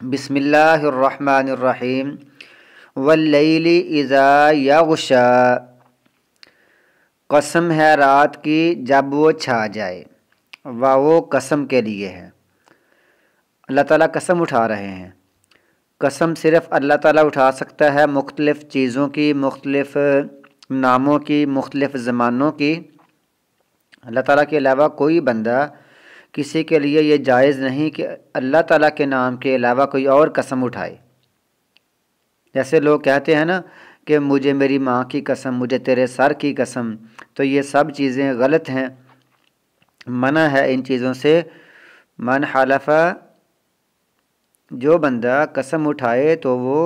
بسم اللہ الرحمن الرحیم واللیل اذا یغشا، قسم ہے رات کی جب وہ چھا جائے۔ وہ قسم کے لیے ہے، اللہ تعالیٰ قسم اٹھا رہے ہیں۔ قسم صرف اللہ تعالیٰ اٹھا سکتا ہے، مختلف چیزوں کی، مختلف ناموں کی، مختلف زمانوں کی۔ اللہ تعالیٰ کے علاوہ کوئی بندہ، کسی کے لیے یہ جائز نہیں کہ اللہ تعالیٰ کے نام کے علاوہ کوئی اور قسم اٹھائے۔ جیسے لوگ کہتے ہیں نا کہ مجھے میری ماں کی قسم، مجھے تیرے سر کی قسم، تو یہ سب چیزیں غلط ہیں، منع ہے ان چیزوں سے۔ من حلف، جو بندہ قسم اٹھائے تو وہ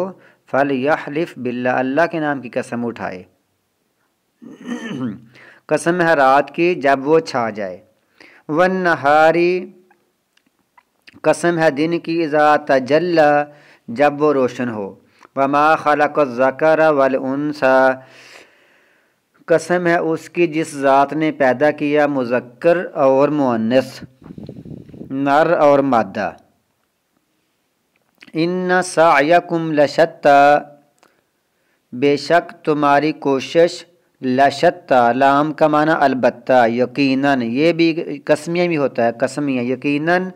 فلیحلف باللہ، اللہ کے نام کی قسم اٹھائے۔ قسم ہے رات کی جب وہ چھا جائے۔ والنہاری، قسم ہے دن کی، اذا تجلی، جب وہ روشن ہو۔ وما خلق الذکر والانثی، قسم ہے اس کی جس ذات نے پیدا کیا مذکر اور مؤنث، نر اور مادہ۔ ان سعیکم لشتی، بے شک تمہاری کوشش، لشتی، لام کا معنی البتہ، یقیناً، یہ بھی قسمیہ بھی ہوتا ہے، قسمیہ، یقیناً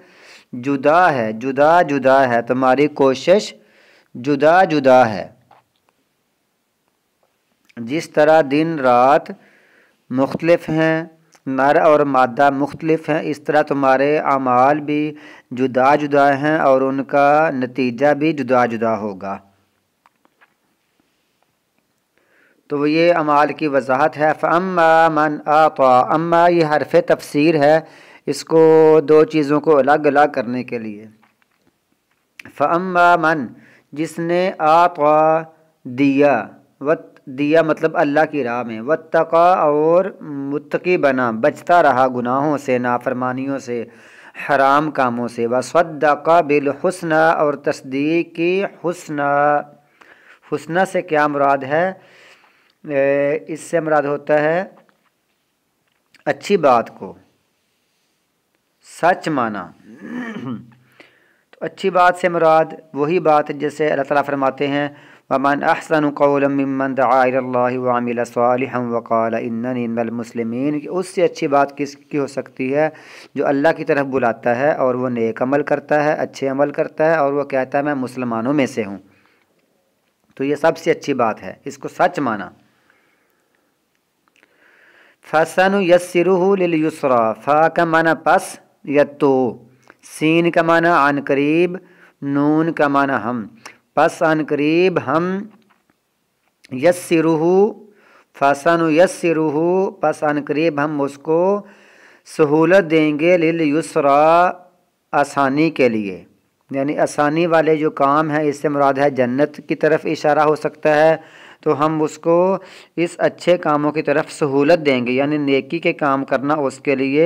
جدا ہے، جدا جدا ہے، تمہاری کوشش جدا جدا ہے۔ جس طرح دن رات مختلف ہیں، نر اور مادہ مختلف ہیں، اس طرح تمہارے اعمال بھی جدا جدا ہیں اور ان کا نتیجہ بھی جدا جدا ہوگا۔ تو یہ اعمال کی وضاحت ہے۔ فَأَمَّا مَنْ أَعْطَى، اما یہ حرف تفسیر ہے، اس کو دو چیزوں کو الگ الگ کرنے کے لیے۔ فَأَمَّا مَنْ، جس نے أَعْطَى دیا، دیا مطلب اللہ کی راہ میں، واتقى، اور متقی بنا، بچتا رہا گناہوں سے، نافرمانیوں سے، حرام کاموں سے، وصدق بالحسنى، اور تصدیق کی حسنى۔ حسنى سے کیا مراد ہے؟ اس سے مراد ہوتا ہے اچھی بات کو سچ مانا۔ تو اچھی بات سے مراد وہی بات جیسے اللہ تعالیٰ فرماتے ہیں وَمَنْ أَحْسَنُ قَوْلًا مِّمَّنْ دَعَا إِلَى اللَّهِ وَعَمِلَ صَالِحًا وَقَالَ إِنَّنِي مِنَ الْمُسْلِمِينَ، کہ اس سے اچھی بات کس کی ہو سکتی ہے؟ جو اللہ کی طرف بلاتا ہے اور وہ نیک عمل کرتا ہے، اچھے عمل کرتا ہے، اور وہ کہتا ہے میں مسلمانوں میں سے ہوں، تو یہ سب سے اچھی بات ہے، اس کو سچ مانا۔ فَسَنُيَسِّرُهُ لِلْيُسْرَىٰ، فا کا معنی پس، یا تو، سین کا معنی عن قریب، نون کا معنی ہم، پس عن قریب ہم، یسرہ، فَسَنُيَسِّرُهُ، پس عن قریب ہم اس کو سہولت دیں گے، لِلْيُسْرَىٰ، آسانی کے لیے، یعنی آسانی والے جو کام ہیں، اس سے مراد ہے جنت کی طرف اشارہ ہو سکتا ہے، تو ہم اس کو اس اچھے کاموں کی طرف سہولت دیں گے، یعنی نیکی کے کام کرنا اس کے لیے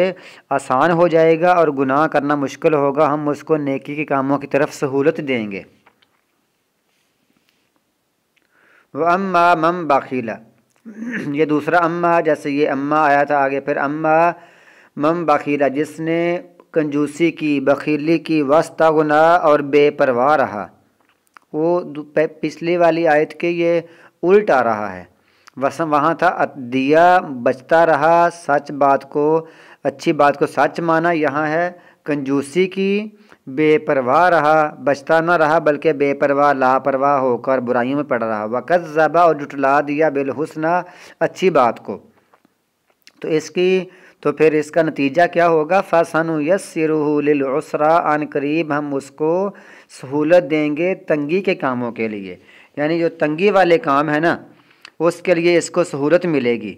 آسان ہو جائے گا اور گناہ کرنا مشکل ہوگا، ہم اس کو نیکی کے کاموں کی طرف سہولت دیں گے۔ وَأَمَّا مَنْ بَخِلَ، یہ دوسرا اما، جیسے یہ اما آیا تھا آگے، پھر اما من بخیلہ، جس نے کنجوسی کی، بخیلی کی، واستغنی، اور بے پرواہ رہا۔ وہ پچھلی والی آیت کے یہ الٹ آ رہا ہے، وہاں تھا دیا، بچتا رہا، سچ بات کو، اچھی بات کو سچ مانا، یہاں ہے کنجوسی کی، بے پرواہ رہا، بچتا نہ رہا بلکہ بے پرواہ، لاپرواہ ہو کر برائیوں میں پڑ رہا، وَكَذَّبَ، اور جھٹلا دیا، بالحسنى، اچھی بات کو، تو پھر اس کا نتیجہ کیا ہوگا؟ فَسَنُيَسِّرُهُ لِلْعُسْرَىٰ، عن قریب ہم اس کو سہولت دیں گے تنگی کے کاموں کے لیے، یعنی جو تنگی والے کام ہیں نا اس کے لیے اس کو سہولت ملے گی۔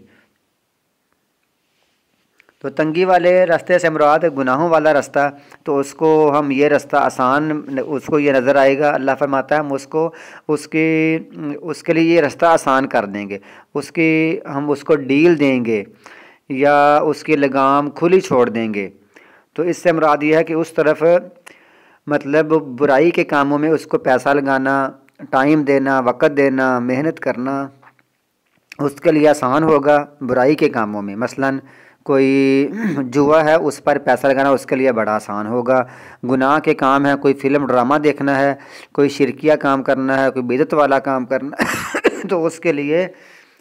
تو تنگی والے راستے سے مراد گناہوں والا راستہ، تو اس کو ہم یہ راستہ آسان، اس کو یہ نظر آئے گا، اللہ فرماتا ہے ہم اس کے لیے یہ راستہ آسان کر دیں گے، ہم اس کو ڈیل دیں گے یا اس کی لگام کھلی چھوڑ دیں گے۔ تو اس سے مراد یہ ہے کہ اس طرف مطلب برائی کے کاموں میں اس کو پیسہ لگانا، ٹائم دینا، وقت دینا، محنت کرنا اس کے لیے آسان ہوگا۔ برائی کے کاموں میں مثلاً کوئی جوا ہے اس پر پیسہ لگانا اس کے لیے بڑا آسان ہوگا، گناہ کے کام ہے، کوئی فلم ڈرامہ دیکھنا ہے، کوئی شرکیہ کام کرنا ہے، کوئی بدعت والا کام کرنا ہے تو اس کے لیے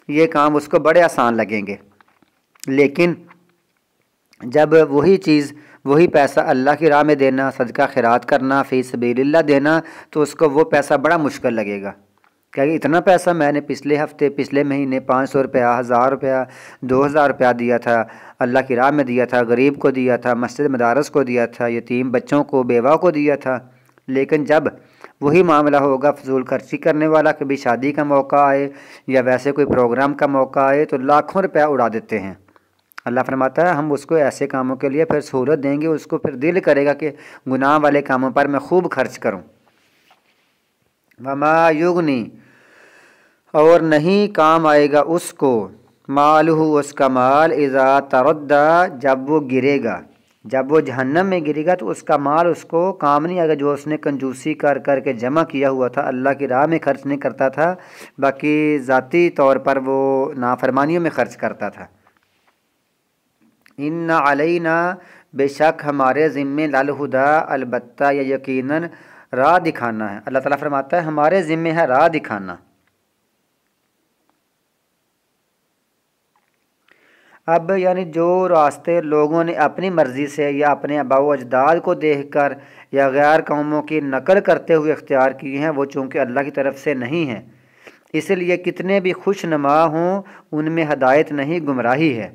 یہ کام اس کو بڑے آسان لگیں گے۔ لیکن جب وہی پیسہ اللہ کی راہ میں دینا، صدقہ خیرات کرنا، فی سبیل اللہ دینا، تو اس کو وہ پیسہ بڑا مشکل لگے گا کہ اتنا پیسہ میں نے پچھلے مہینے 500 روپیہ، 1000 روپیہ، 2000 روپیہ دیا تھا، اللہ کی راہ میں دیا تھا، غریب کو دیا تھا، مسجد مدارس کو دیا تھا، یتیم بچوں کو، بیوہ کو دیا تھا۔ لیکن جب وہی معاملہ ہوگا فضول خرچی کرنے والا، کبھی شادی کا موقع آئے یا ویسے کوئی پروگرام کا موقع آئے تو لاکھوں روپیہ اڑا دیتے ہیں۔ اللہ فرماتا ہے ہم اس کو ایسے کاموں کے لیے پھر سہولت دیں گے، اس کو پھر دل کرے گا کہ گناہ والے کاموں پر میں خوب خرچ کروں۔ وما یغنی، اور نہیں کام آئے گا اس کو، مالہ، اس کا مال، اذا تردی، جب وہ گرے گا، جب وہ جہنم میں گرے گا تو اس کا مال اس کو کام نہیں آئے گا، جو اس نے کنجوسی کر کر کے جمع کیا ہوا تھا، اللہ کی راہ میں خرچ نہیں کرتا تھا، باقی ذاتی طور پر وہ نافرمانیوں میں خرچ کرتا تھا۔ ان علینا، بے شک ہمارے ذمے، للہدا، البتہ یا یقیناً راہ دکھانا ہے۔ اللہ تعالیٰ فرماتا ہے ہمارے ذمے ہے راہ دکھانا۔ اب یعنی جو راستے لوگوں نے اپنی مرضی سے یا اپنے آباء و اجداد کو دیکھ کر یا غیر قوموں کی نقل کرتے ہوئے اختیار کیے ہیں، وہ چونکہ اللہ کی طرف سے نہیں ہیں، اس لیے کتنے بھی خوش نما ہوں ان میں ہدایت نہیں، گمراہی ہے۔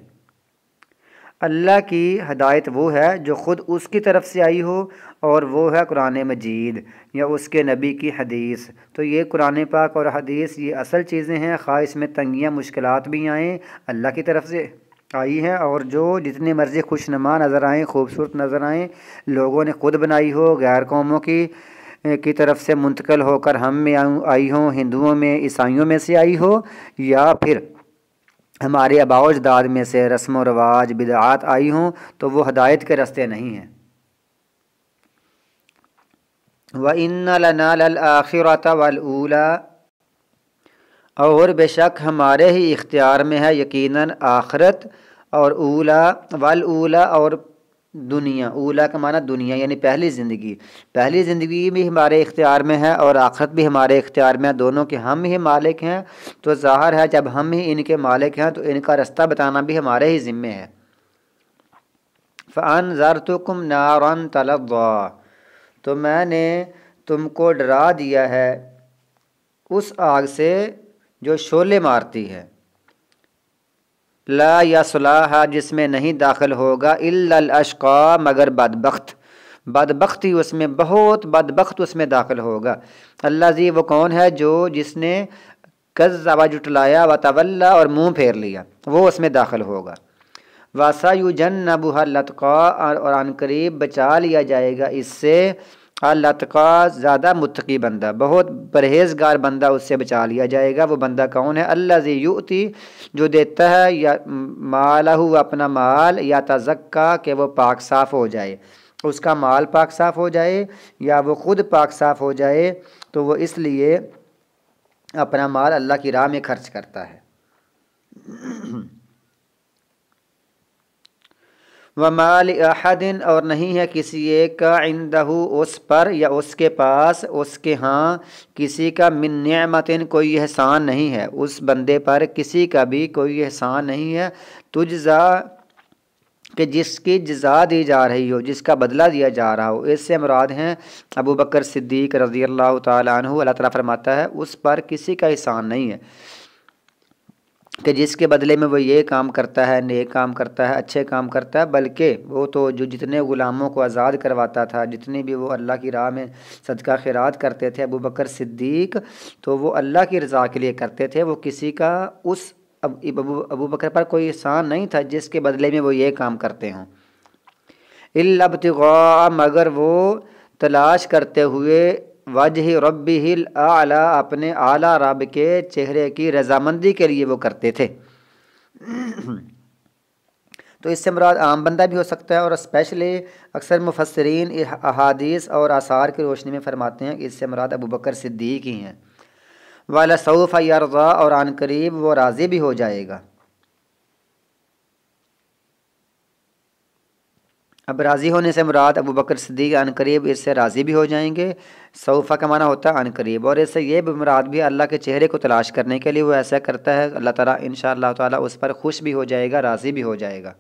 اللہ کی ہدایت وہ ہے جو خود اس کی طرف سے آئی ہو، اور وہ ہے قرآن مجید یا اس کے نبی کی حدیث۔ تو یہ قرآن پاک اور حدیث یہ اصل چیزیں ہیں، خواہ اس میں تنگیاں مشکلات بھی آئیں، اللہ کی طرف سے آئی ہیں، اور جو جتنے مرضی خوش نما نظر آئیں، خوبصورت نظر آئیں، لوگوں نے خود بنائی ہو، غیر قوموں کی طرف سے منتقل ہو کر ہم میں آئی ہوں، ہندوؤں میں، عیسائیوں میں سے آئی ہو، یا پھر ہمارے آباء و اجداد میں سے رسم و رواج بدعات آئی ہوں، تو وہ ہدایت کے راستے نہیں ہیں۔ وَإِنَّ لَنَا لَلْآخِرَةَ وَالْأُولَىٰ، اور بے شک ہمارے ہی اختیار میں ہے یقیناً آخرت اور اولا، والاولا، اور دنیا۔ اولا کا معنی دنیا یعنی پہلی زندگی بھی ہمارے اختیار میں ہے اور آخرت بھی ہمارے اختیار میں ہے، دونوں کے ہم ہی مالک ہیں۔ تو ظاہر ہے جب ہم ہی ان کے مالک ہیں تو ان کا راستہ بتانا بھی ہمارے ہی ذمے ہے۔ فَأَنذَرْتُكُمْ نَارًا تَلَظَّىٰ، تو میں نے تم کو ڈرا دیا ہے اس آگ سے جو شعلے مارتی ہے، لا یصلاھا، جس میں نہیں داخل ہوگا، الا الاشقیٰ، مگر بدبختی اس میں، بہت بدبخت اس میں داخل ہوگا۔ الذی، وہ کون ہے جو جس نے کذب، جھٹلایا، وتولی، اور منہ پھیر لیا، وہ اس میں داخل ہوگا۔ وسیجنبھا الاتقیٰ، اور عن قریب بچا لیا جائے گا اس سے، الاتقیٰ، زیادہ متقی بندہ، بہت پرہیزگار بندہ اس سے بچا لیا جائے گا۔ وہ بندہ کون ہے؟ الذی یؤتی، جو دیتا ہے یا مالہ، اپنا مال، یا تزکیٰ، کہ وہ پاک صاف ہو جائے، اس کا مال پاک صاف ہو جائے یا وہ خود پاک صاف ہو جائے، تو وہ اس لیے اپنا مال اللہ کی راہ میں خرچ کرتا ہے۔ وَمَا لِأَحَدٍ، اور نہیں ہے کسی ایک کا، عِندَهُ، اس پر یا اس کے پاس، اس کے ہاں، کسی کا، من نعمتٍ، کوئی احسان نہیں ہے، اس بندے پر کسی کا بھی کوئی احسان نہیں ہے، تجزا، کہ جس کی جزا دی جا رہی ہو، جس کا بدلہ دیا جا رہا ہو۔ اس سے مراد ہیں ابو بکر صدیق رضی اللہ تعالیٰ عنہ۔ اللہ تعالیٰ فرماتا ہے اس پر کسی کا احسان نہیں ہے کہ جس کے بدلے میں وہ یہ کام کرتا ہے، نیک کام کرتا ہے، اچھے کام کرتا ہے، بلکہ وہ تو جو جتنے غلاموں کو آزاد کرواتا تھا، جتنے بھی وہ اللہ کی راہ میں صدقہ خیرات کرتے تھے ابو بکر صدیق، تو وہ اللہ کی رضا کے لیے کرتے تھے، وہ کسی کا اس ابو بکر پر کوئی احسان نہیں تھا جس کے بدلے میں وہ یہ کام کرتے ہوں۔ الا ابتغاء، مگر وہ تلاش کرتے ہوئے، وجہ ربہ الاعلی، اپنے اعلیٰ رب کے چہرے کی رضامندی کے لیے وہ کرتے تھے۔ تو اس سے مراد عام بندہ بھی ہو سکتا ہے، اور اسپیشلی اکثر مفسرین احادیث اور آثار کی روشنی میں فرماتے ہیں کہ اس سے مراد ابو بکر صدیق ہی ہیں۔ وَلَسَوْفَ يَرْضَىٰ، اور عن قریب وہ راضی بھی ہو جائے گا۔ اب راضی ہونے سے مراد ابو بکر صدیق عنقریب اس سے راضی بھی ہو جائیں گے، سوفا کا معنی ہوتا ہے عنقریب، اور اس سے یہ بھی مراد بھی اللہ کے چہرے کو تلاش کرنے کے لیے وہ ایسا کرتا ہے، اللہ تعالیٰ انشاءاللہ تعالیٰ اس پر خوش بھی ہو جائے گا، راضی بھی ہو جائے گا۔